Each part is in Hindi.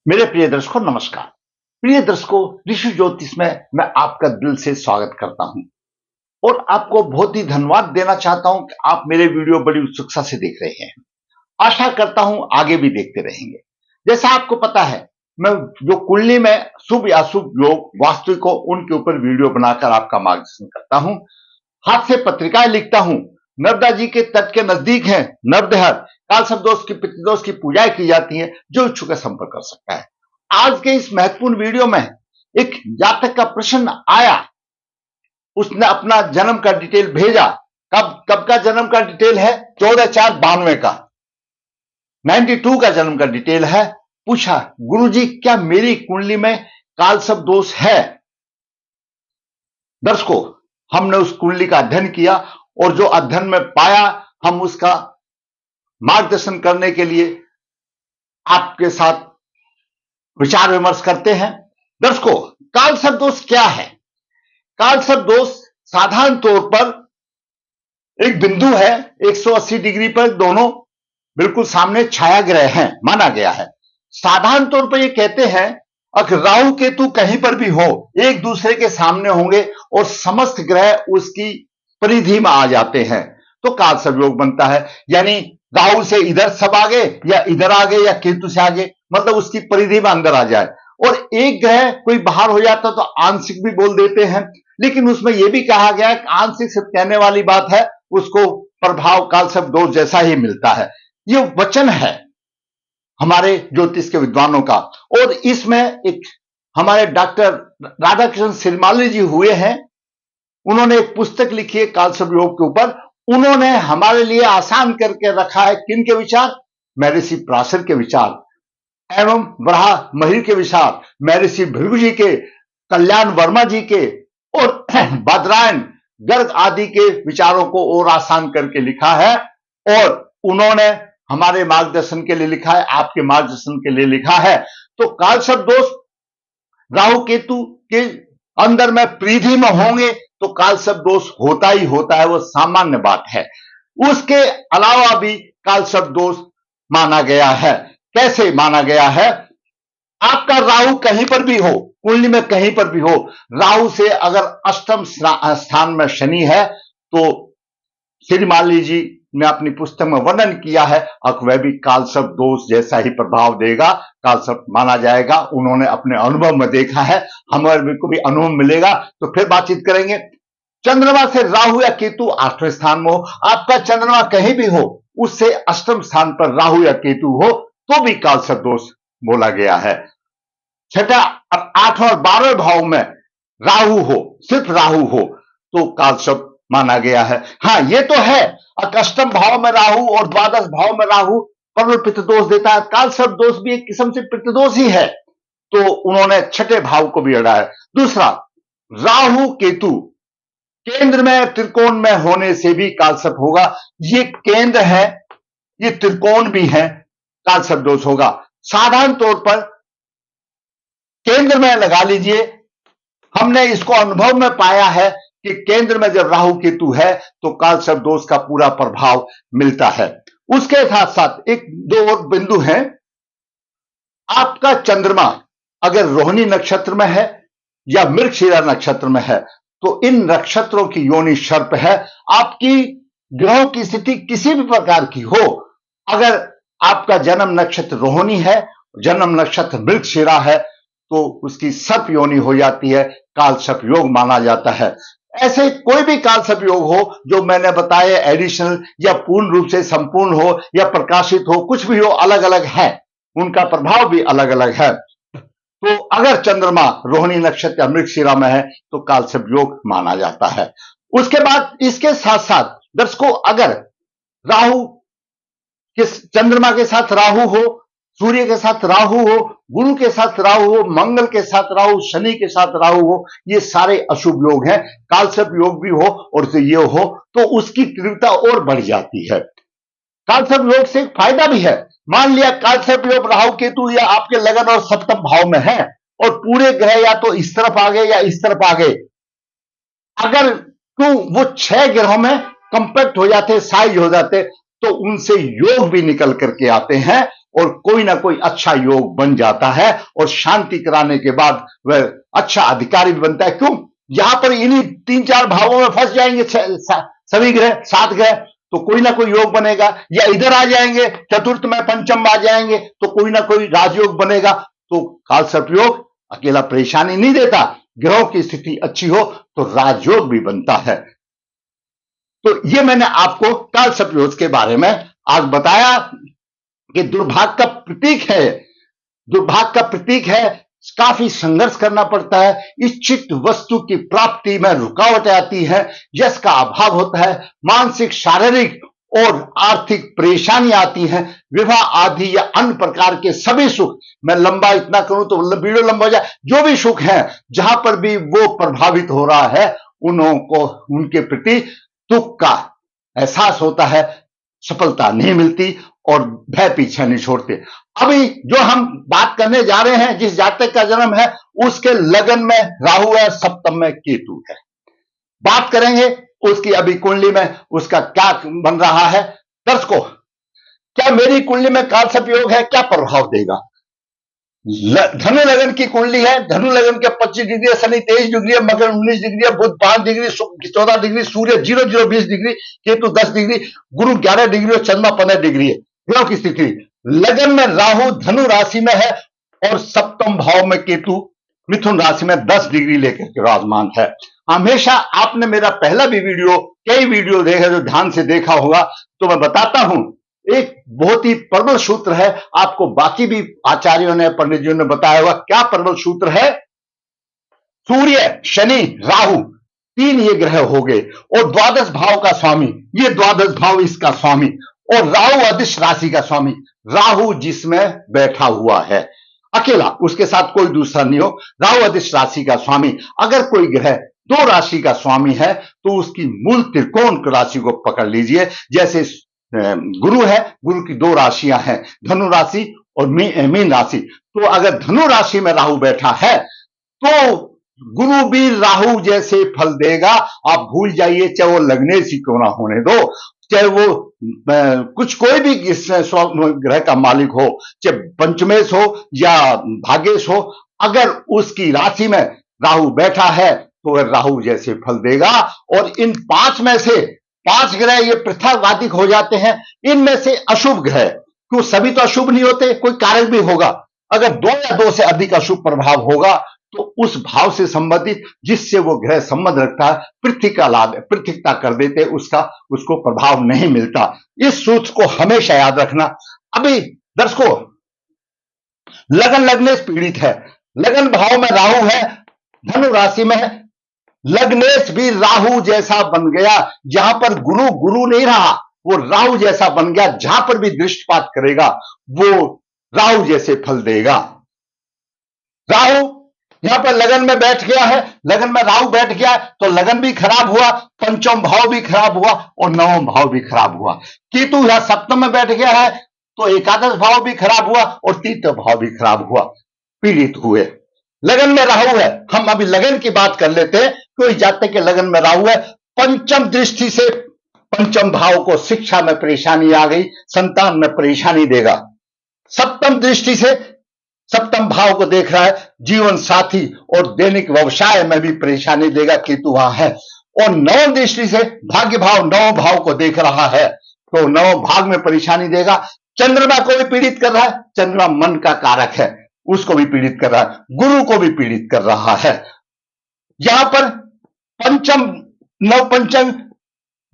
मेरे प्रिय दर्शकों नमस्कार। प्रिय दर्शकों, ऋषि ज्योतिष में मैं आपका दिल से स्वागत करता हूं और आपको बहुत ही धन्यवाद देना चाहता हूं कि आप मेरे वीडियो बड़ी उत्सुकता से देख रहे हैं। आशा करता हूं आगे भी देखते रहेंगे। जैसा आपको पता है, मैं जो कुंडली में शुभ या अशुभ योग वास्तविक हो उनके ऊपर वीडियो बनाकर आपका मार्गदर्शन करता हूं। हाथ से पत्रिकाएं लिखता हूं। नर्मदा जी के तट के नजदीक है नवदहर, काल दोष की पितृदोष की पूजाएं की जाती है। जो इच्छुक है संपर्क कर सकता है। आज के इस महत्वपूर्ण वीडियो में एक जातक का प्रश्न आया। उसने अपना जन्म का डिटेल भेजा। कब कब का जन्म का डिटेल है? 14/4/92 का, 92 का जन्म का डिटेल है। पूछा, गुरुजी क्या मेरी कुंडली में कालसर्प दोष है? दर्शकों, हमने उस कुंडली का अध्ययन किया और जो अध्ययन में पाया हम उसका मार्गदर्शन करने के लिए आपके साथ विचार विमर्श करते हैं। दर्शकों, कालसर्प दोष क्या है? कालसर्प दोष साधारण तौर पर एक बिंदु है 180 डिग्री पर, दोनों बिल्कुल सामने छाया ग्रह हैं माना गया है। साधारण तौर पर ये कहते हैं अगर राहु केतु कहीं पर भी हो, एक दूसरे के सामने होंगे और समस्त ग्रह उसकी परिधि में आ जाते हैं तो कालसर्प योग बनता है। यानी राहु से इधर सब आगे या इधर आगे या केतु से आगे, मतलब उसकी परिधि में अंदर आ जाए। और एक ग्रह कोई बाहर हो जाता तो आंशिक भी बोल देते हैं, लेकिन उसमें यह भी कहा गया है आंशिक सिर्फ कहने वाली बात है, उसको प्रभाव कालसर्प दोष जैसा ही मिलता है। ये वचन है हमारे ज्योतिष के विद्वानों का। और इसमें एक हमारे डॉक्टर राधाकृष्ण सिरमाली जी हुए हैं, उन्होंने एक पुस्तक लिखी है कालसर्प योग के ऊपर। उन्होंने हमारे लिए आसान करके रखा है किन के विचार? महर्षि पराशर के विचार एवं वराह महिर के विचार, महर्षि भृगु जी के, कल्याण वर्मा जी के और बादरायण गर्ग आदि के विचारों को और आसान करके लिखा है। और उन्होंने हमारे मार्गदर्शन के लिए लिखा है, आपके मार्गदर्शन के लिए लिखा है। तो कालसर्प दोष राहु केतु के अंदर में परिधि में होंगे तो कालसर्प दोष होता ही होता है, वो सामान्य बात है। उसके अलावा भी कालसर्प दोष माना गया है। कैसे माना गया है? आपका राहु कहीं पर भी हो, कुंडली में कहीं पर भी हो, राहु से अगर अष्टम स्थान में शनि है तो सिरमाली जी ने अपनी पुस्तक में वर्णन किया है वह भी कालसर्प दोष जैसा ही प्रभाव देगा, कालसर्प माना जाएगा। उन्होंने अपने अनुभव में देखा है, हमारे को भी अनुभव मिलेगा तो फिर बातचीत करेंगे। चंद्रमा से राहु या केतु 8वें स्थान में हो, आपका चंद्रमा कहीं भी हो, उससे अष्टम स्थान पर राहु या केतु हो तो भी कालसर्प दोष बोला गया है। छठा, 8वें और 12वें भाव में राहु हो, सिर्फ राहु हो तो कालसर्प माना गया है। हाँ, ये तो है अष्टम भाव में राहु और द्वादश भाव में राहु प्रबल पित्तदोष देता है। कालसर्प दोष भी एक किस्म से पित्तदोष ही है, तो उन्होंने छठे भाव को भी अड़ा है। दूसरा, राहु केतु केंद्र में त्रिकोण में होने से भी कालसर्प होगा। ये केंद्र है, ये त्रिकोण भी है, कालसर्प दोष होगा। साधारण तौर पर केंद्र में लगा लीजिए, हमने इसको अनुभव में पाया है कि केंद्र में जब राहु केतु है तो कालसर्प दोष का पूरा प्रभाव मिलता है। उसके साथ साथ एक दो और बिंदु हैं। आपका चंद्रमा अगर रोहिणी नक्षत्र में है या मृगशिरा नक्षत्र में है तो इन नक्षत्रों की योनि सर्प है। आपकी ग्रहों की स्थिति किसी भी प्रकार की हो, अगर आपका जन्म नक्षत्र रोहिणी है, जन्म नक्षत्र मृगशिरा है तो उसकी सर्प योनि हो जाती है, कालसर्प योग माना जाता है। ऐसे कोई भी कालसर्प योग हो जो मैंने बताया एडिशनल या पूर्ण रूप से संपूर्ण हो या प्रकाशित हो, कुछ भी हो, अलग अलग है, उनका प्रभाव भी अलग अलग है। तो अगर चंद्रमा रोहिणी नक्षत्र या मृगशिरा में है तो कालसर्प योग माना जाता है। उसके बाद इसके साथ साथ दर्शकों, अगर राहु के चंद्रमा के साथ राहु हो, सूर्य के साथ राहु हो, गुरु के साथ राहु हो, मंगल के साथ राहु, शनि के साथ राहु हो, ये सारे अशुभ योग हैं। कालसर्प योग भी हो और ये हो तो उसकी तीव्रता और बढ़ जाती है। कालसर्प योग से एक फायदा भी है। मान लिया कालसर्प योग राहु केतु या आपके लगन और सप्तम भाव में है और पूरे ग्रह या तो इस तरफ आ गए या इस तरफ आ गए, अगर तो वो 6 ग्रहों में कंपैक्ट हो जाते, साइज हो जाते, तो उनसे योग भी निकल करके आते हैं और कोई ना कोई अच्छा योग बन जाता है और शांति कराने के बाद वह अच्छा अधिकारी भी बनता है। क्यों? यहां पर इन्हीं 3-4 भावों में फंस जाएंगे सभी ग्रह, 7 ग्रह, तो कोई ना कोई योग बनेगा, या इधर आ जाएंगे चतुर्थ में, पंचम में आ जाएंगे तो कोई ना कोई राजयोग बनेगा। तो काल सर्प योग अकेला परेशानी नहीं देता, ग्रहों की स्थिति अच्छी हो तो राजयोग भी बनता है। तो ये मैंने आपको काल सर्प योग के बारे में आज बताया कि दुर्भाग्य का प्रतीक है, दुर्भाग्य का प्रतीक है, काफी संघर्ष करना पड़ता है, इच्छित वस्तु की प्राप्ति में रुकावट आती है, यश का अभाव होता है, मानसिक, शारीरिक और आर्थिक परेशानी आती है, विवाह आदि या अन्य प्रकार के सभी सुख, मैं लंबा इतना करूं तो वीडियो लंबा हो जाए, जो भी सुख है जहां पर भी वो प्रभावित हो रहा है उनको उनके प्रति दुख का एहसास होता है, सफलता नहीं मिलती और भय पीछे नहीं छोड़ते। अभी जो हम बात करने जा रहे हैं, जिस जातक का जन्म है उसके लगन में राहु है, सप्तम में केतु है, बात करेंगे उसकी अभी कुंडली में उसका क्या बन रहा है। दर्शकों, क्या मेरी कुंडली में काल सर्प योग है, क्या प्रभाव देगा? धनु लगन की कुंडली है, धनु लगन के 25 डिग्री है, शनि 23 डिग्री है, मकर 19 डिग्री है, बुध 5 डिग्री, शुक्र 14 डिग्री, सूर्य 0-0-20 डिग्री, केतु 10 डिग्री, गुरु 11 डिग्री और चंद्रमा 15 डिग्री है। ग्रहों की स्थिति, लगन में राहु धनु राशि में है और सप्तम भाव में केतु मिथुन राशि में 10 डिग्री लेकर के विराजमान है। हमेशा आपने मेरा पहला भी वीडियो, कई वीडियो देखे जो ध्यान से देखा होगा, तो मैं बताता हूं एक बहुत ही प्रबल सूत्र है, आपको बाकी भी आचार्यों ने, पंडितों ने बताया होगा। क्या प्रबल सूत्र है? सूर्य, शनि, राहु, 3 ये ग्रह हो गए और द्वादश भाव का स्वामी, ये द्वादश भाव इसका स्वामी, और राहु अधिश राशि का स्वामी। राहु जिसमें बैठा हुआ है अकेला, उसके साथ कोई दूसरा नहीं हो, राहु अधिश राशि का स्वामी। अगर कोई ग्रह 2 राशि का स्वामी है तो उसकी मूल त्रिकोण राशि को पकड़ लीजिए। जैसे गुरु है, गुरु की 2 राशियां हैं, धनु राशि और मीन राशि। तो अगर धनु राशि में राहु बैठा है तो गुरु भी राहु जैसे फल देगा, आप भूल जाइए, चाहे वो लग्नेश ही क्यों ना होने दो, चाहे वो कुछ कोई भी ग्रह का मालिक हो, चाहे पंचमेश हो या भाग्येश हो, अगर उसकी राशि में राहु बैठा है तो वह राहु जैसे फल देगा। और इन 5 में से 5 ग्रह ये पृथकवादिक हो जाते हैं। इनमें से अशुभ ग्रह, क्यों सभी तो अशुभ नहीं होते, कोई कारक भी होगा, अगर 2 या 2 से अधिक अशुभ प्रभाव होगा तो उस भाव से संबंधित जिससे वो ग्रह संबंध रखता है, पृथकता कर देते, उसको प्रभाव नहीं मिलता। इस सूत्र को हमेशा याद रखना। अभी दर्शकों, लगन लग्नेश पीड़ित है, लगन भाव में राहु है, धनु राशि में लग्नेश भी राहु जैसा बन गया, जहां पर गुरु गुरु नहीं रहा, वो राहु जैसा बन गया, जहां पर भी दृष्टिपात करेगा वो राहु जैसे फल देगा। राहु यहां पर लगन में बैठ गया है, लगन में राहु बैठ गया तो लगन भी खराब हुआ, पंचम भाव भी खराब हुआ और नवम भाव भी खराब हुआ। केतु यहां सप्तम में बैठ गया है तो एकादश भाव भी खराब हुआ और तृतीय भाव भी खराब हुआ, पीड़ित हुए। लगन में राहु है, हम अभी लगन की बात कर लेते हैं। कोई जातक के लगन में राहु है, पंचम दृष्टि से पंचम भाव को शिक्षा में परेशानी आ गई, संतान में परेशानी देगा। सप्तम दृष्टि से सप्तम भाव को देख रहा है, जीवन साथी और दैनिक व्यवसाय में भी परेशानी देगा, केतु वहां है। और नवम दृष्टि से भाग्य भाव, नवम भाव को देख रहा है तो नवम भाग में परेशानी देगा। चंद्रमा को भी पीड़ित कर रहा है, चंद्रमा मन का कारक है, उसको भी पीड़ित कर रहा है, गुरु को भी पीड़ित कर रहा है। यहां पर पंचम नव पंचम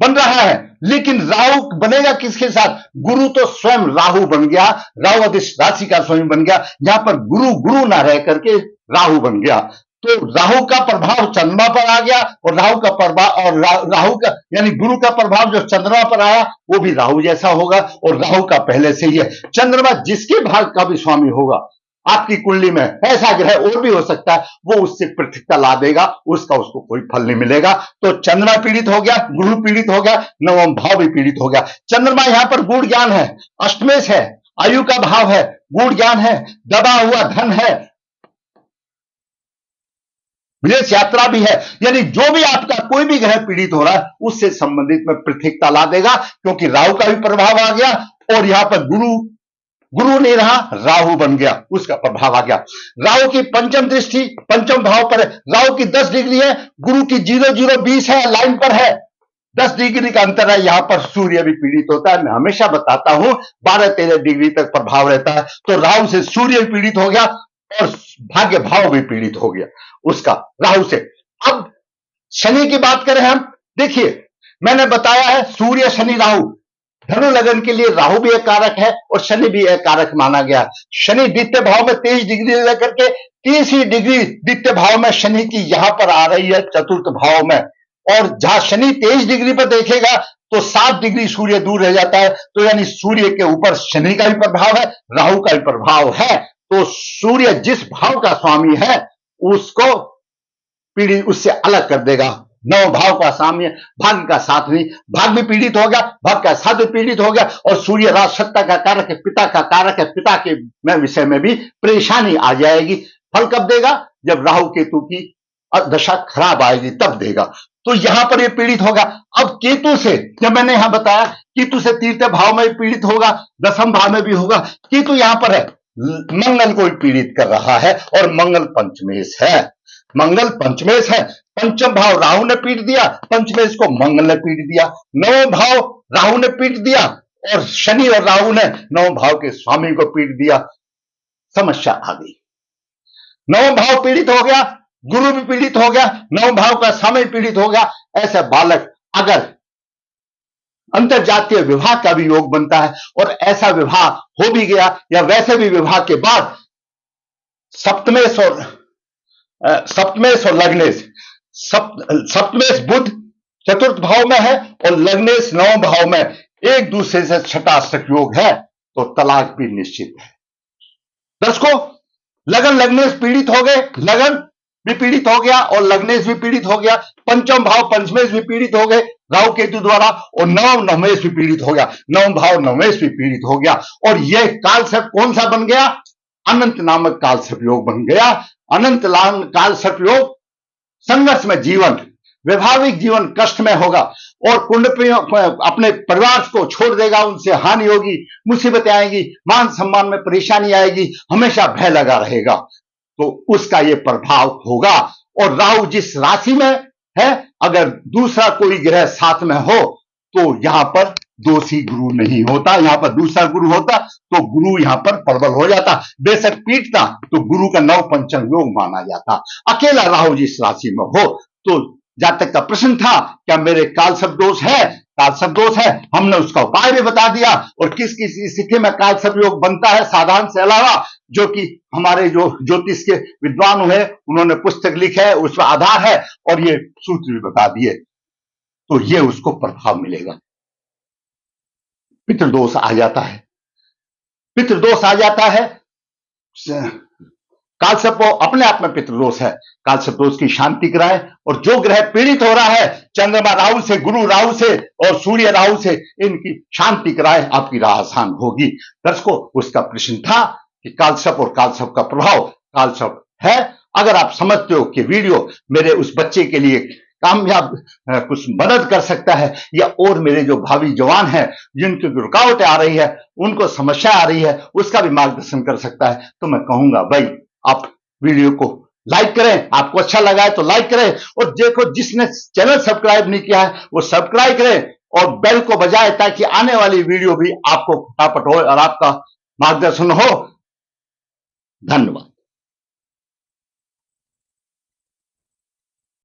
बन रहा है, लेकिन राहु बनेगा किसके साथ? गुरु तो स्वयं राहु बन गया, राहु अधिश राशि का स्वयं बन गया, जहां पर गुरु गुरु ना रह करके राहु बन गया। तो राहु का प्रभाव चंद्रमा पर आ गया और राहु का प्रभाव और राहु का यानी गुरु का प्रभाव जो चंद्रमा पर आया वो भी राहु जैसा होगा। और राहु का पहले से ही है, चंद्रमा जिसके भाग का भी स्वामी होगा आपकी कुंडली में, ऐसा ग्रह और भी हो सकता है, वो उससे पृथकता ला देगा, उसको कोई फल नहीं मिलेगा। तो चंद्रमा पीड़ित हो गया, गुरु पीड़ित हो गया, नवम भाव भी पीड़ित हो गया। चंद्रमा यहां पर गूढ़ ज्ञान है, अष्टमेश है, आयु का भाव है, गूढ़ ज्ञान है, दबा हुआ धन है, विदेश यात्रा भी है, यानी जो भी आपका कोई भी ग्रह पीड़ित हो रहा है उससे संबंधित में पृथकता ला देगा, क्योंकि राहु का भी प्रभाव आ गया और यहां पर गुरु गुरु नहीं रहा, राहु बन गया, उसका प्रभाव आ गया। राहु की पंचम दृष्टि पंचम भाव पर है, राहु की 10 डिग्री है, गुरु की 0-0-20 है, लाइन पर है, 10 डिग्री का अंतर है। यहां पर सूर्य भी पीड़ित होता है। मैं हमेशा बताता हूं 12-13 डिग्री तक प्रभाव रहता है। तो राहु से सूर्य भी पीड़ित हो गया और भाग्य भाव भी पीड़ित हो गया उसका, राहु से। अब शनि की बात करें हम, देखिए मैंने बताया है सूर्य शनि राहु, धनु लगन के लिए राहु भी एक कारक है और शनि भी एक कारक माना गया। शनि द्वितीय भाव में 23 डिग्री लेकर के 30 डिग्री द्वितीय भाव में शनि की यहां पर आ रही है चतुर्थ भाव में, और जहां शनि 23 डिग्री पर देखेगा तो 7 डिग्री सूर्य दूर रह जाता है। तो यानी सूर्य के ऊपर शनि का भी प्रभाव है, राहु का भी प्रभाव है। तो सूर्य जिस भाव का स्वामी है उसको पीड़ित, उससे अलग कर देगा। 9 भाव का साम्य, भाग्य का साथ नहीं, भाग भी पीड़ित हो गया, भाग का साथ भी पीड़ित हो गया। और सूर्य राज सत्ता का कारक है, पिता का कारक है, पिता के विषय में भी परेशानी आ जाएगी। फल कब देगा? जब राहु केतु की दशा खराब आएगी तब देगा। तो यहां पर ये पीड़ित होगा। अब केतु से, जब मैंने यहां बताया केतु से तृतीय भाव में पीड़ित होगा, दसम भाव में भी होगा। केतु यहां पर है, मंगल को पीड़ित कर रहा है और मंगल पंचमेश है, मंगल पंचमेश है। पंचम भाव राहु ने पीट दिया, पंचमेश को मंगल ने पीट दिया। 9 भाव राहु ने पीट दिया और शनि और राहु ने 9 भाव के स्वामी को पीट दिया। समस्या आ गई, 9 भाव पीड़ित हो गया, गुरु भी पीड़ित हो गया, 9 भाव का स्वामी पीड़ित हो गया। ऐसे बालक अगर अंतरजातीय विवाह का भी योग बनता है और ऐसा विवाह हो भी गया या वैसे भी विवाह के बाद सप्तमेश और लग्नेश, सप्तमेश बुध चतुर्थ भाव में है और लग्नेश 9 भाव में एक दूसरे से छठाष्टक योग है, तो तलाक भी निश्चित है। दर्शकों, लगन लग्नेश पीड़ित हो गए, लगन भी पीड़ित हो गया और लग्नेश भी पीड़ित हो गया। पंचम भाव पंचमेश भी पीड़ित हो गए राहु केतु द्वारा, और नवमेश भी पीड़ित हो गया, 9 भाव नवमेश भी पीड़ित हो गया। और यह कालसर्प कौन सा बन गया? अनंत नामक कालसर्प योग बन गया। अनंत कालसर्प योग संघर्ष में जीवन, वैवाहिक जीवन कष्ट में होगा और अपने परिवार को छोड़ देगा, उनसे हानि होगी, मुसीबतें आएगी, मान सम्मान में परेशानी आएगी, हमेशा भय लगा रहेगा। तो उसका यह प्रभाव होगा। और राहु जिस राशि में है, अगर दूसरा कोई ग्रह साथ में हो तो यहां पर दोषी गुरु नहीं होता, यहां पर दूसरा गुरु होता तो गुरु यहां पर प्रबल हो जाता, बेशक पीटता तो गुरु का नव पंचम योग माना जाता। अकेला राहु जिस राशि में हो, तो जातक का प्रश्न था क्या मेरे कालसर्प दोष है? कालसर्प दोष है, हमने उसका उपाय भी बता दिया और किस किस स्थिति में कालसर्प योग बनता है साधारण से अलावा, जो कि हमारे जो ज्योतिष के विद्वान हुए उन्होंने पुस्तक लिखे है, उसका आधार है और ये सूत्र भी बता दिए, तो ये उसको प्रभाव मिलेगा। पितृदोष आ जाता है, पितृदोष आ जाता है। कालसर्प अपने आप में पितृदोष है, कालसर्प दोष की शांति कराए। और जो ग्रह पीड़ित हो रहा है, चंद्रमा राहु से, गुरु राहु से और सूर्य राहु से, इनकी शांति कराए, आपकी राह आसान होगी। दर्शकों, उसका प्रश्न था कि कालसर्प और कालसर्प का प्रभाव, कालसर्प है। अगर आप समझते हो कि वीडियो मेरे उस बच्चे के लिए कामयाब कुछ मदद कर सकता है, या और मेरे जो भावी जवान हैं जिनकी रुकावटें आ रही है, उनको समस्या आ रही है, उसका भी मार्गदर्शन कर सकता है, तो मैं कहूंगा भाई आप वीडियो को लाइक करें। आपको अच्छा लगा है तो लाइक करें, और देखो जिसने चैनल सब्सक्राइब नहीं किया है वो सब्सक्राइब करें और बेल को बजाए, ताकि आने वाली वीडियो भी आपको फटाफट हो और आपका मार्गदर्शन हो। धन्यवाद।